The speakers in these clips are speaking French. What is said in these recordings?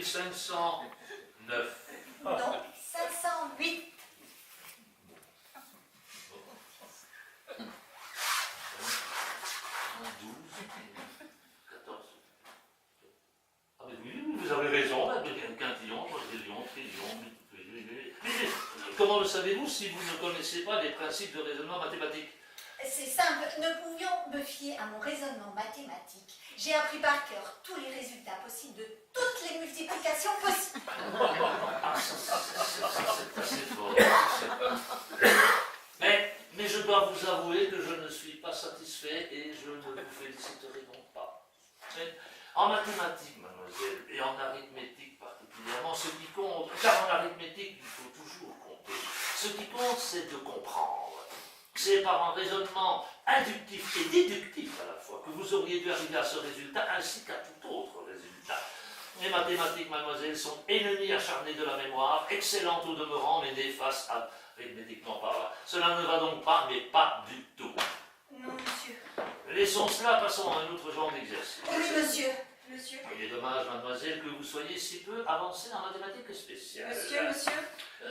1509. Non, 508. 12, 14. Ah mais oui, vous avez raison, là, quintillon, quadrillion, trillion, mais comment le savez-vous si vous ne connaissez pas les principes de raisonnement mathématique? C'est simple, ne pouvions me fier à mon raisonnement mathématique. J'ai appris par cœur tous les résultats possibles de toutes les multiplications possibles. C'est assez fort. Mais je dois vous avouer que je ne suis pas satisfait et je ne vous féliciterai donc pas. Mais en mathématiques, mademoiselle, et en arithmétique particulièrement, ce qui compte, car en arithmétique, il faut toujours compter, ce qui compte, c'est de comprendre. C'est par un raisonnement inductif et déductif à la fois que vous auriez dû arriver à ce résultat ainsi qu'à tout autre résultat. Les mathématiques, mademoiselle, sont ennemies acharnées de la mémoire, excellentes au demeurant, mais néfastes arithmétiquement parlant. Cela ne va donc pas, mais pas du tout. Non, monsieur. Laissons cela, passons à un autre genre d'exercice. Oui, monsieur. Monsieur. Il est dommage, mademoiselle, que vous soyez si peu avancée en mathématiques spéciales. Monsieur.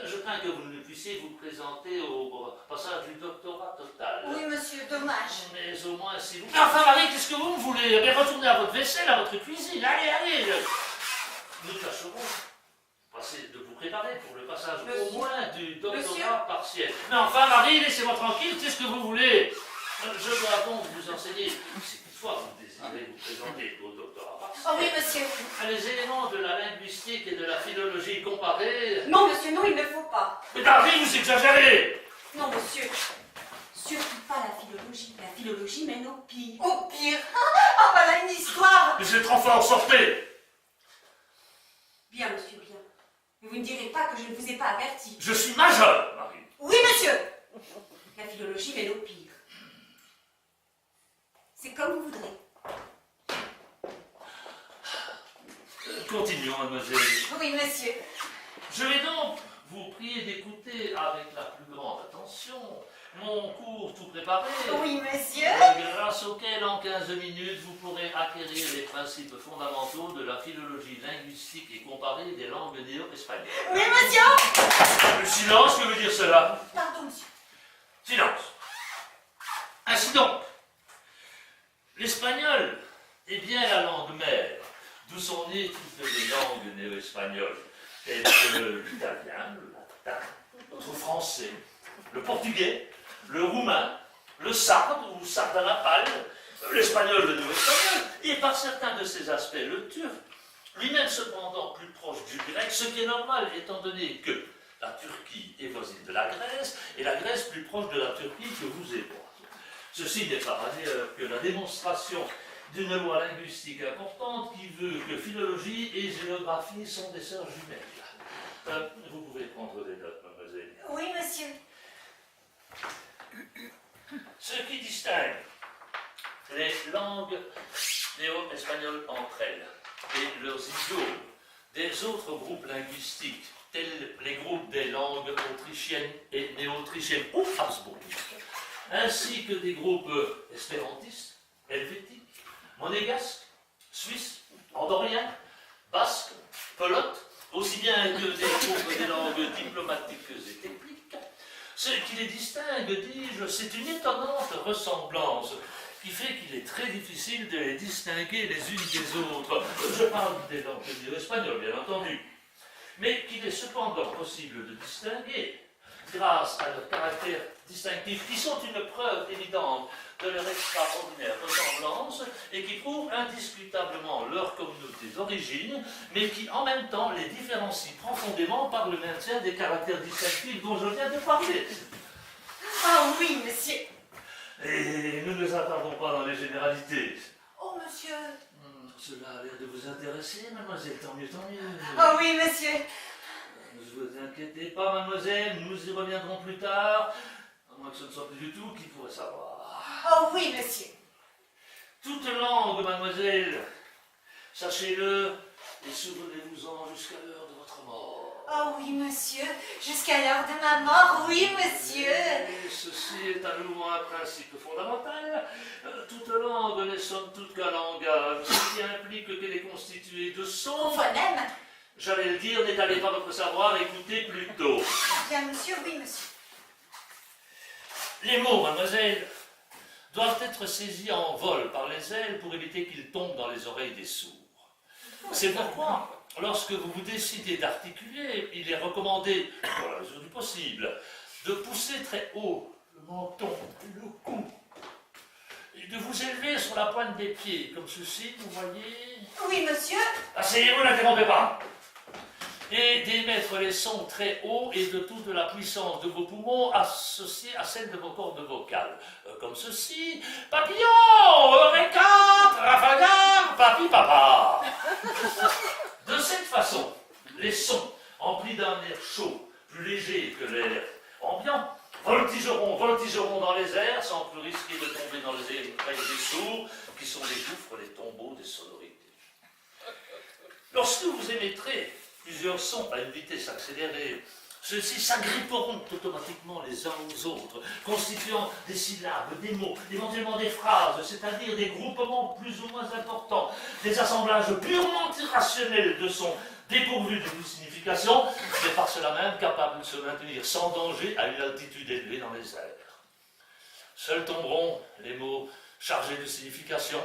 Je crains que vous ne puissiez vous présenter au passage du doctorat total. Oui, monsieur, dommage. Mais au moins, si vous... Enfin, Marie, qu'est-ce que vous me voulez? Eh bien, retournez à votre vaisselle, à votre cuisine. Allez. Nous tâcherons de vous préparer pour le passage au moins du doctorat partiel. Mais enfin, Marie, laissez-moi tranquille, qu'est-ce que vous voulez? Je dois donc vous enseigner, si toutefois vous désirez vous présenter au doctorat partiel. Oh oui, monsieur. Les éléments de la linguistique et de la philologie comparée. Non, monsieur, non, il ne faut pas. Mais Marie, vous exagérez! Non, monsieur. Surtout pas la philologie. La philologie mène au pire. Au pire. Ah, voilà une histoire. Mais c'est trop fort, sortez! Bien, monsieur, bien. Mais vous ne direz pas que je ne vous ai pas averti. Je suis majeur, Marie. Oui, monsieur. La philologie mène au pire. C'est comme vous voudrez. Continuons, mademoiselle. Oui, monsieur. Je vais donc vous prier d'écouter avec la plus grande attention mon cours tout préparé. Oui, monsieur. Grâce auquel, en 15 minutes, vous pourrez acquérir les principes fondamentaux de la philologie linguistique et comparée des langues néo-espagnoles. Oui, monsieur. Le silence, que veut dire cela? Pardon, monsieur. Silence. Ainsi donc, l'espagnol est bien la langue mère, d'où sont nées toutes les langues néo-espagnoles, telles que l'italien, le latin, notre français, le portugais, le roumain, le sarde ou sardanapale, l'espagnol, le néo-espagnol, et par certains de ces aspects, le turc, lui-même cependant plus proche du grec, ce qui est normal étant donné que la Turquie est voisine de la Grèce, et la Grèce plus proche de la Turquie que vous et moi. Ceci n'est pas ailleurs que la démonstration d'une loi linguistique importante qui veut que philologie et géographie sont des sœurs jumelles. Vous pouvez prendre des notes, mademoiselle. Oui, monsieur. Ce qui distingue les langues néo-espagnoles entre elles et leurs idiomes des autres groupes linguistiques, tels les groupes des langues autrichiennes et néo-autrichiennes ou habsbourgiques, ainsi que des groupes espérantistes, helvétiques, monégasques, suisses, andorriens, basques, pelotes, aussi bien que des groupes des langues diplomatiques et techniques. Ce qui les distingue, dis-je, c'est une étonnante ressemblance qui fait qu'il est très difficile de les distinguer les unes des autres. Je parle des langues néo-espagnoles, bien entendu, mais qu'il est cependant possible de distinguer grâce à leurs caractères distinctifs qui sont une preuve évidente de leur extraordinaire ressemblance et qui prouvent indiscutablement leur communauté d'origine, mais qui en même temps les différencient profondément par le maintien des caractères distinctifs dont je viens de parler. Ah oui, monsieur. Et nous ne nous attardons pas dans les généralités. Oh, monsieur. Cela a l'air de vous intéresser, mademoiselle, tant mieux, tant mieux. Oh oui, monsieur. Ne vous inquiétez pas, mademoiselle, nous y reviendrons plus tard, à moins que ce ne soit plus du tout qui pourrait savoir. Oh oui, monsieur. Toute langue, mademoiselle, sachez-le, et souvenez-vous-en jusqu'à l'heure de votre mort. Oh oui, monsieur. Jusqu'à l'heure de ma mort, oui, monsieur. Et ceci est à nouveau un principe fondamental. Toute langue n'est somme toute qu'un langage, ce qui implique qu'elle est constituée de sons. Phonème. J'allais le dire, n'étalez pas votre savoir, écoutez plutôt. Bien, monsieur, oui, monsieur. Les mots, mademoiselle, doivent être saisis en vol par les ailes pour éviter qu'ils tombent dans les oreilles des sourds. C'est pourquoi, lorsque vous vous décidez d'articuler, il est recommandé, dans la mesure du possible, de pousser très haut le menton et le cou, et de vous élever sur la pointe des pieds, comme ceci, vous voyez. Oui, monsieur. Asseyez-vous, n'interrompez pas. Et d'émettre les sons très hauts et de toute la puissance de vos poumons associée à celle de vos cordes vocales. Comme ceci, papillon, Eureka, Trafalgar, papi papa. De cette façon, les sons emplis d'un air chaud, plus léger que l'air ambiant, voltigeront dans les airs sans plus risquer de tomber dans les oreilles des sourds, qui sont les gouffres, les tombeaux des sonorités. Lorsque vous émettrez plusieurs sons à une vitesse accélérée, ceux-ci s'agripperont automatiquement les uns aux autres, constituant des syllabes, des mots, éventuellement des phrases, c'est-à-dire des groupements plus ou moins importants, des assemblages purement irrationnels de sons dépourvus de toute signification, mais par cela même capables de se maintenir sans danger à une altitude élevée dans les airs. Seuls tomberont les mots chargés de signification,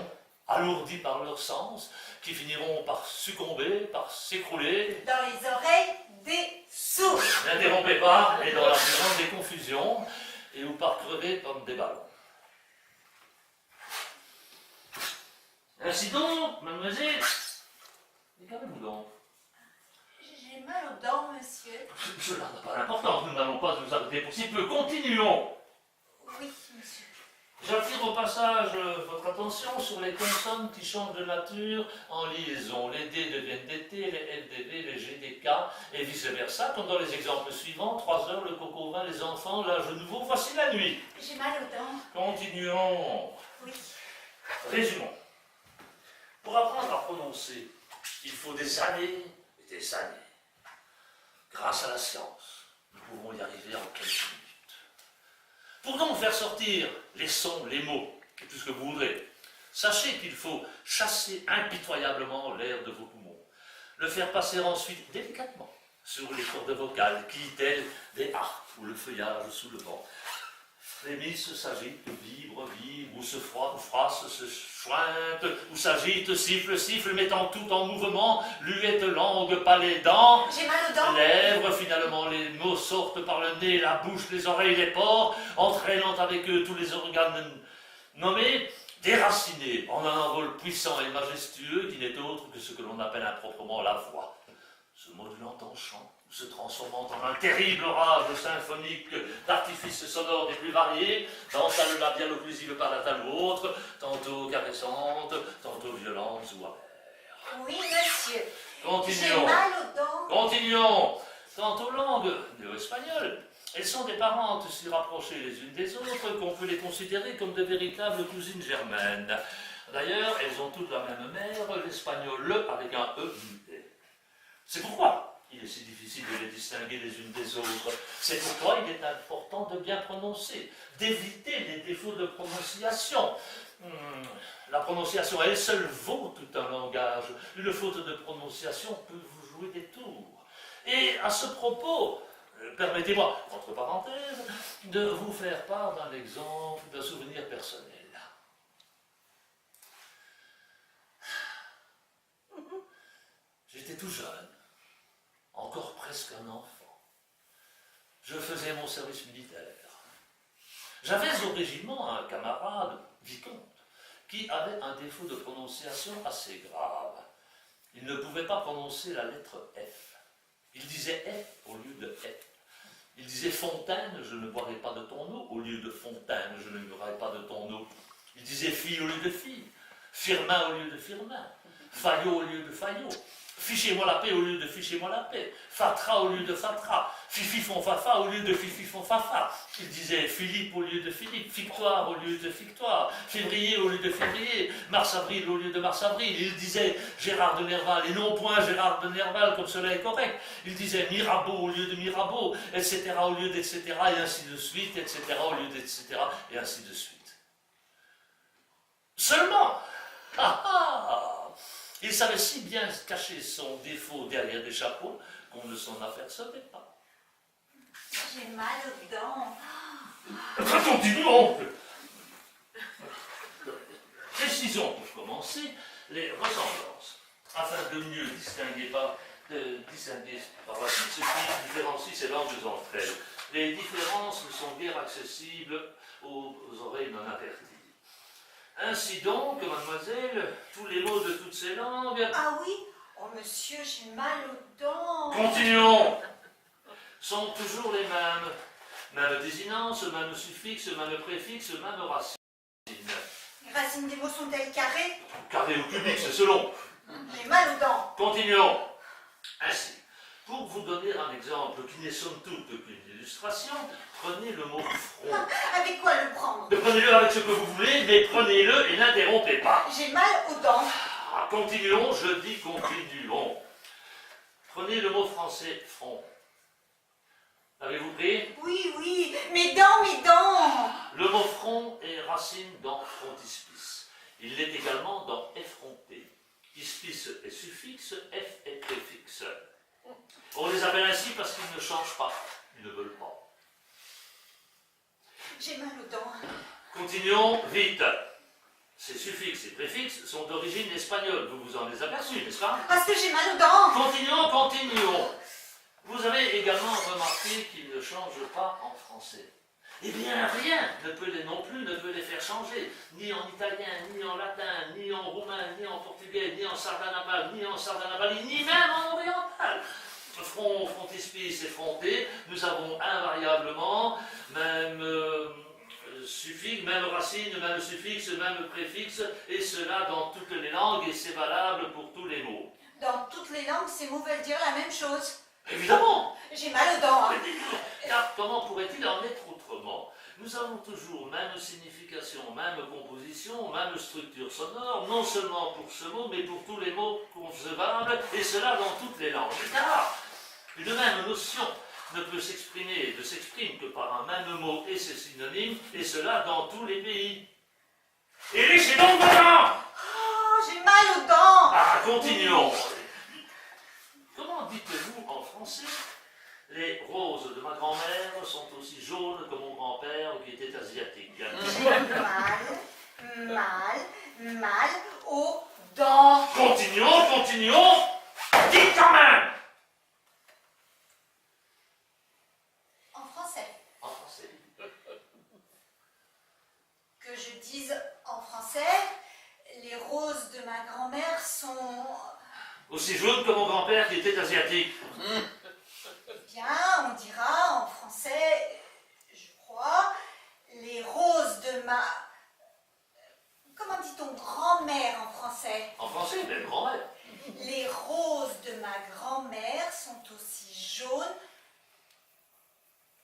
alourdis par leur sens, qui finiront par succomber, par s'écrouler. Dans les oreilles des sourds. N'interrompez pas, et dans la plus grande des confusions, et ou par crever comme des ballons. Ainsi donc, mademoiselle, et calmez-vous donc. J'ai mal aux dents, monsieur. Cela n'a pas d'importance, nous n'allons pas nous arrêter pour si peu. Continuons. Oui, monsieur. J'attire au passage votre attention sur les consonnes qui changent de nature en liaison. Les D deviennent des T, les L des V, les G des K, et vice-versa, comme dans les exemples suivants. 3 heures, le coco vin, les enfants, l'âge nouveau, voici la nuit. J'ai mal aux dents. Continuons. Oui. Résumons. Pour apprendre à prononcer, il faut des années et des années. Grâce à la science, nous pouvons y arriver en quelques minutes. Pour donc faire sortir les sons, les mots, et tout ce que vous voudrez, sachez qu'il faut chasser impitoyablement l'air de vos poumons, le faire passer ensuite délicatement sur les cordes vocales qui, telles des harpes ou le feuillage sous le vent, frémissent, s'agitent, vibrent, ou se frottent, froissent, se chointent, ou s'agitent, sifflent, mettant tout en mouvement, luette, langue, palais, dents, J'ai mal aux dents. lèvres, finalement les mots sortent par le nez, la bouche, les oreilles, les pores, entraînant avec eux tous les organes nommés, déracinés en un envol puissant et majestueux qui n'est autre que ce que l'on appelle improprement la voix. Se modulant en chant, se transformant en un terrible orage symphonique d'artifices sonores des plus variés, dentales labiales occlusives palatales ou autres, tantôt caressantes, tantôt violentes ou amères. Oui, monsieur. J'ai Continuons. mal aux dents. Continuons. Quant aux langues néo-espagnoles, elles sont des parentes si rapprochées les unes des autres qu'on peut les considérer comme de véritables cousines germaines. D'ailleurs, elles ont toutes la même mère, l'espagnol le avec un E muet. C'est pourquoi il est si difficile de les distinguer les unes des autres. C'est pourquoi il est important de bien prononcer, d'éviter les défauts de prononciation. La prononciation elle seule vaut tout un langage. Une faute de prononciation peut vous jouer des tours. Et à ce propos, permettez-moi, entre parenthèses, de vous faire part d'un exemple, d'un souvenir personnel. J'étais tout jeune, encore presque un enfant. Je faisais mon service militaire. J'avais au régiment un camarade, vicomte, qui avait un défaut de prononciation assez grave. Il ne pouvait pas prononcer la lettre F. Il disait F au lieu de F. Il disait Fontaine, je ne boirai pas de ton eau, au lieu de Fontaine, je ne boirai pas de ton eau. Il disait fille au lieu de fille, Firmin au lieu de Firmin, Fayot au lieu de Fayot, fichez-moi la paix au lieu de fichez-moi la paix, Fatra au lieu de Fatra, Fifi font Fafa au lieu de Fifi font Fafa. Il disait Philippe au lieu de Philippe, Victoire au lieu de Victoire, Février au lieu de Février, Mars-Avril au lieu de Mars-Avril. Il disait Gérard de Nerval et non point Gérard de Nerval comme cela est correct. Il disait Mirabeau au lieu de Mirabeau, etc. au lieu d'etc. Et ainsi de suite, etc. au lieu d'etc. Et ainsi de suite. Seulement, Il savait si bien cacher son défaut derrière des chapeaux qu'on ne s'en apercevait pas. J'ai mal aux dents. Continuons. Précisons pour commencer les ressemblances, afin de mieux distinguer par la suite ce qui différencie ces langues entre elles. Les différences ne sont guère accessibles aux oreilles non averties. Ainsi donc, mademoiselle, tous les mots de toutes ces langues... Ah oui? Oh monsieur, j'ai mal aux dents. Continuons. Sont toujours les mêmes. Même désinence, même suffixe, même préfixe, même racine. Les racines des mots sont-elles carrées? Carré ou cubique, c'est selon. J'ai mal aux dents. Continuons. Ainsi, pour vous donner un exemple qui n'est somme toute qu'une illustration, prenez le mot front. Avec quoi le prendre? Prenez-le avec ce que vous voulez, mais prenez-le et n'interrompez pas. J'ai mal aux dents. Ah, continuons, je dis continuons. Prenez le mot français front. Avez-vous pris? Oui, oui, mes dents, mes dents. Le mot front est racine dans frontispice. Il l'est également dans effronté. Ispice est suffixe, F est préfixe. On les appelle ainsi parce qu'ils ne changent pas, ils ne veulent pas. J'ai mal aux dents. Continuons vite. Ces suffixes et préfixes sont d'origine espagnole. Vous vous en êtes aperçu, n'est-ce pas? Parce que j'ai mal aux dents. Continuons. Vous avez également remarqué qu'ils ne changent pas en français. Eh bien, rien ne peut les faire changer, ni en italien, ni en latin, ni en roumain, ni en portugais, ni en sardanapale, ni en sardanapali, ni même en oriental. Front, frontispice et fronté, nous avons invariablement même suffixe, même racine, même suffixe, même préfixe, et cela dans toutes les langues, et c'est valable pour tous les mots. Dans toutes les langues, ces mots veulent dire la même chose. Évidemment. J'ai mal aux dents. Hein. Car comment pourrait-il en être autrement? Nous avons toujours même signification, même composition, même structure sonore, non seulement pour ce mot, mais pour tous les mots concevables, et cela dans toutes les langues. Car une même notion ne s'exprime que par un même mot et ses synonymes, et cela dans tous les pays. Et laissez donc vos dents! Oh, j'ai mal aux dents. Ah, continuons. Comment dites-vous en français? Les roses de ma grand-mère sont aussi jaunes que mon grand-père qui était asiatique. J'ai mal aux dents. Continuons. Dites quand même. En français. En français. Que je dise en français, les roses de ma grand-mère sont... Aussi jaunes que mon grand-père qui était asiatique. Bien, on dira en français, je crois, les roses de ma... Comment dit-on grand-mère en français? En français, même grand-mère. Les roses de ma grand-mère sont aussi jaunes.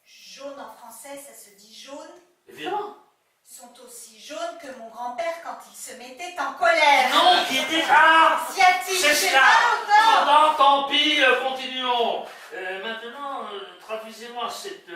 Jaune en français, ça se dit jaune. Évidemment. Sont aussi jaunes que mon grand-père quand il se mettait en colère. Non, qui était là. Asiatique, C'est j'ai cela. mal aux dents. Non, tant pis, continuons. Maintenant, traduisez-moi cette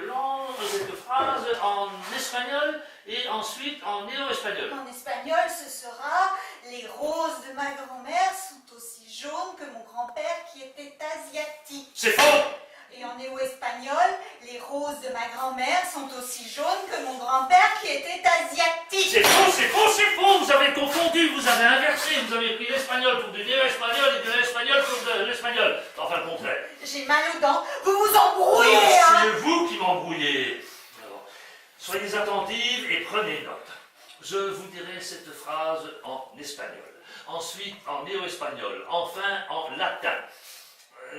phrase en espagnol et ensuite en néo-espagnol. En espagnol, ce sera les roses de ma grand-mère sont aussi jaunes que mon grand-père qui était asiatique. C'est faux. Et en néo-espagnol, les roses de ma grand-mère sont aussi jaunes que mon grand-père qui était asiatique. C'est faux. Vous avez confondu, vous avez inversé, vous avez pris l'espagnol pour du néo-espagnol et de l'espagnol pour de l'espagnol. Enfin, le contraire. J'ai mal aux dents. Vous vous embrouillez, hein? C'est vous qui m'embrouillez. Alors, soyez attentifs et prenez note. Je vous dirai cette phrase en espagnol, ensuite en néo-espagnol, enfin en latin.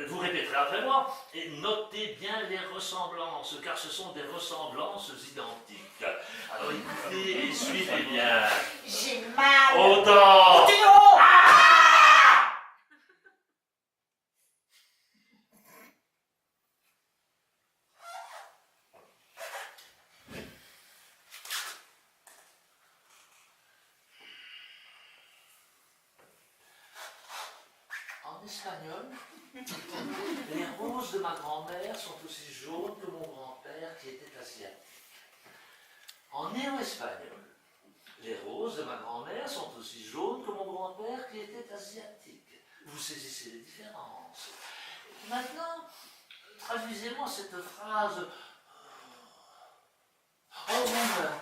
Vous répéterez après moi et notez bien les ressemblances, car ce sont des ressemblances identiques. Alors écoutez et suivez bien. J'ai mal. Aux dents. Continuons. En espagnol, les roses de ma grand-mère sont aussi jaunes que mon grand-père qui était asiatique. En néo-espagnol, les roses de ma grand-mère sont aussi jaunes que mon grand-père qui était asiatique. Vous saisissez les différences. Maintenant, traduisez-moi cette phrase en roumain.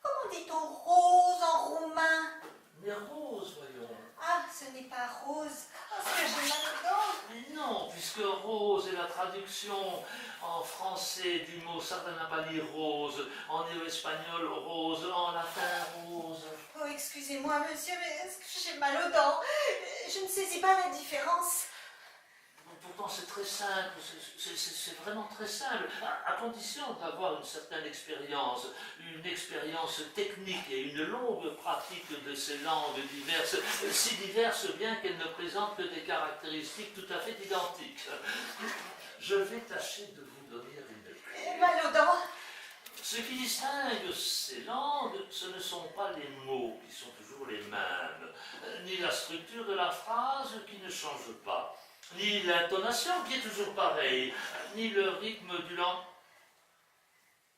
Comment dit-on rose en roumain? Mais rose, voyons. Ah, ce n'est pas rose. Parce que j'ai mal aux dents. Mais non, puisque rose est la traduction en français du mot sardanapali rose, en néo-espagnol rose, en latin rose. Oh, excusez-moi, monsieur, mais est-ce que j'ai mal aux dents? Je ne saisis pas la différence. Pourtant, c'est très simple, c'est vraiment très simple, à condition d'avoir une certaine expérience, une expérience technique et une longue pratique de ces langues diverses, si diverses bien qu'elles ne présentent que des caractéristiques tout à fait identiques. Je vais tâcher de vous donner une clé. Mal aux dents. Ce qui distingue ces langues, ce ne sont pas les mots qui sont toujours les mêmes, ni la structure de la phrase qui ne change pas, ni l'intonation qui est toujours pareille, ni le rythme du langage.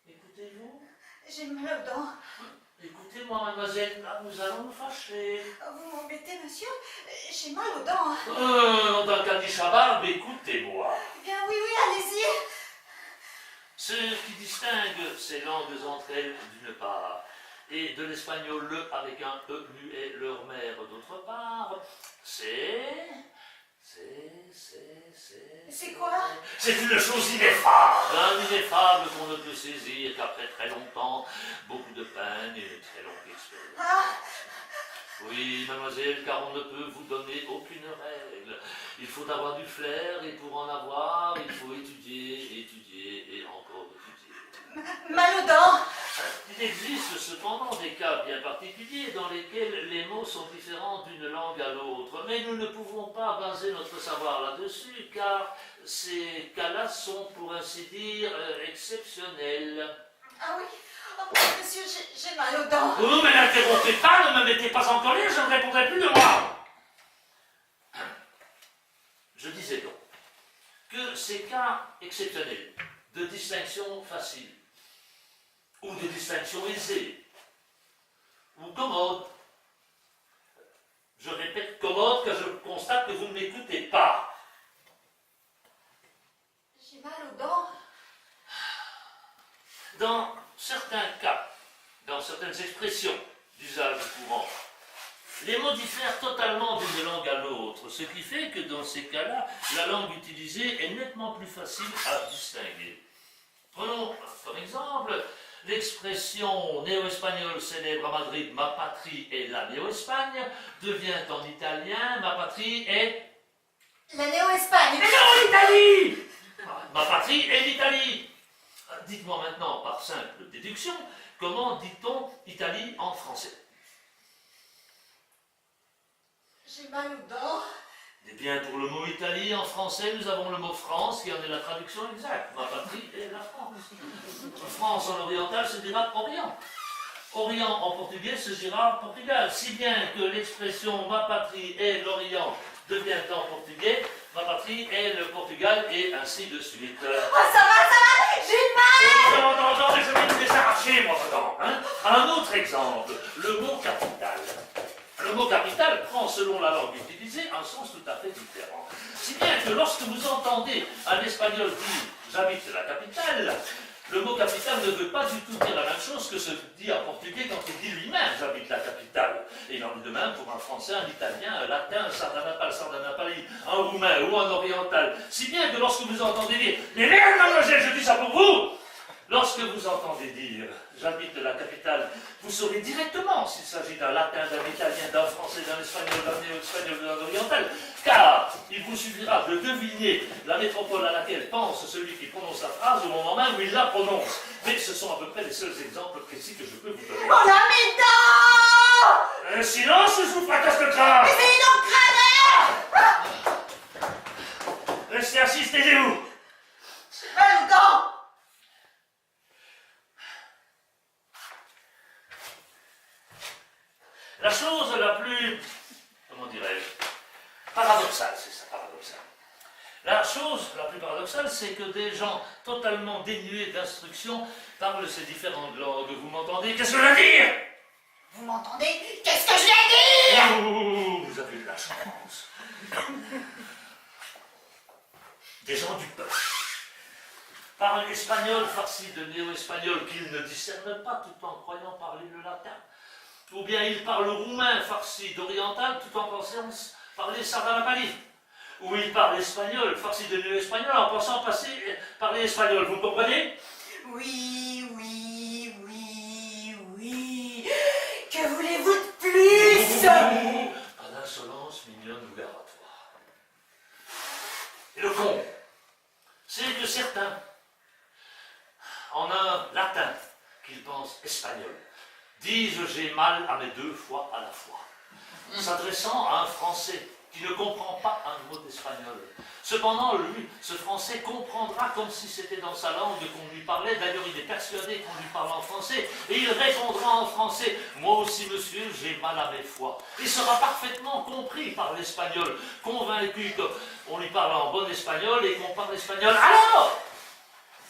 Écoutez-vous? J'ai mal aux dents. Écoutez-moi, mademoiselle, là, nous allons nous fâcher. Vous m'embêtez, monsieur? J'ai mal aux dents. Dans le cas du Chabarbe, écoutez-moi. Eh bien, oui, allez-y. Ce qui distingue ces langues entre elles, d'une part, et de l'espagnol le avec un E muet, leur mère, d'autre part, c'est quoi? C'est une chose ineffable, ineffable qu'on ne peut saisir qu'après très longtemps, beaucoup de peine et une très longue expérience. Ah, Oui, mademoiselle, car on ne peut vous donner aucune règle. Il faut avoir du flair, et pour en avoir, il faut étudier, étudier et encore étudier. mal aux dents. Il existe cependant des cas bien particuliers dans lesquels les mots sont différents d'une langue à l'autre, mais nous ne pouvons pas baser notre savoir là-dessus, car ces cas-là sont, pour ainsi dire, exceptionnels. Ah oui. Oh, monsieur, j'ai mal aux dents. Vous ne m'interrompez pas, ne me mettez pas en colère, je ne répondrai plus de moi. Je disais donc que ces cas exceptionnels, de distinction facile, ou de distinction aisée, ou commode. Je répète commode car je constate que vous ne m'écoutez pas. J'ai mal aux dents. Dans certains cas, dans certaines expressions d'usage courant, les mots diffèrent totalement d'une langue à l'autre, ce qui fait que dans ces cas-là, la langue utilisée est nettement plus facile à distinguer. Prenons comme exemple l'expression néo-espagnole célèbre à Madrid, ma patrie est la Néo-Espagne, devient en italien, ma patrie est... La Néo-Espagne. Mais non, l'Italie! Ma patrie est l'Italie. Dites-moi maintenant, par simple déduction, comment dit-on Italie en français? J'ai mal aux dents. Eh bien, pour le mot Italie, en français, nous avons le mot France, qui en est la traduction exacte. Ma patrie est la France. France en oriental se dira Orient. Orient en portugais se dira Portugal. Si bien que l'expression ma patrie est l'Orient devient en portugais, ma patrie est le Portugal, et ainsi de suite. Oh, ça va, j'ai mal. Non, je vais vous les arracher, moi, dedans. Hein. Un autre exemple, le mot capital. Le mot capital prend, selon la langue utilisée, un sens tout à fait différent. Si bien que lorsque vous entendez un espagnol dire « j'habite la capitale », le mot capitale ne veut pas du tout dire la même chose que ce que dit un portugais quand il dit lui-même « j'habite la capitale ». Et il en est de même pour un français, un italien, un latin, un sardanapali, un roumain ou un oriental. Si bien que lorsque vous entendez dire « mais merde, mademoiselle, je dis ça pour vous !» Lorsque vous entendez dire « j'habite la capitale », vous saurez directement s'il s'agit d'un latin, d'un italien, d'un français, d'un espagnol, d'un néo-espagnol, d'un oriental, car il vous suffira de deviner la métropole à laquelle pense celui qui prononce la phrase au moment même où il la prononce. Mais ce sont à peu près les seuls exemples précis que je peux vous donner. On a mes dents. Silence, je vous fracasse le crâne. Mais c'est une crâne. Restez assis, taisez-vous. J'ai mal aux dents. La chose la plus, comment dirais-je, paradoxale, c'est ça, paradoxale. La chose la plus paradoxale, c'est que des gens totalement dénués d'instruction parlent ces différentes langues. Vous m'entendez? Qu'est-ce que je veux dire? Vous m'entendez? Qu'est-ce que je vais dire? Oh, vous avez de la chance. Des gens du peuple parlent espagnol farci de néo-espagnol qu'ils ne discernent pas tout en croyant parler le latin. Ou bien ils parlent roumain farci d'oriental tout en pensant parler sardanapali. Ou ils parlent espagnol farci de néo-espagnol en pensant parler espagnol. Vous comprenez? Oui, oui, oui, oui. Que voulez-vous de plus? Pas d'insolence mignonne ou garatoire. Et le con, c'est que certains, en un latin qu'ils pensent espagnol, disent j'ai mal à mes deux fois à la fois, s'adressant à un Français qui ne comprend pas un mot d'espagnol. Cependant, lui, ce Français comprendra comme si c'était dans sa langue qu'on lui parlait. D'ailleurs, il est persuadé qu'on lui parle en français. Et il répondra en français, moi aussi, monsieur, j'ai mal à mes fois. Il sera parfaitement compris par l'Espagnol, convaincu qu'on lui parle en bon espagnol et qu'on parle espagnol. Alors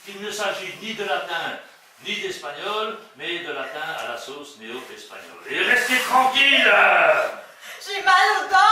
qu'il ne s'agit ni de latin, ni d'espagnol, mais de latin à la sauce néo-espagnole. Et restez tranquille! J'ai mal aux dents.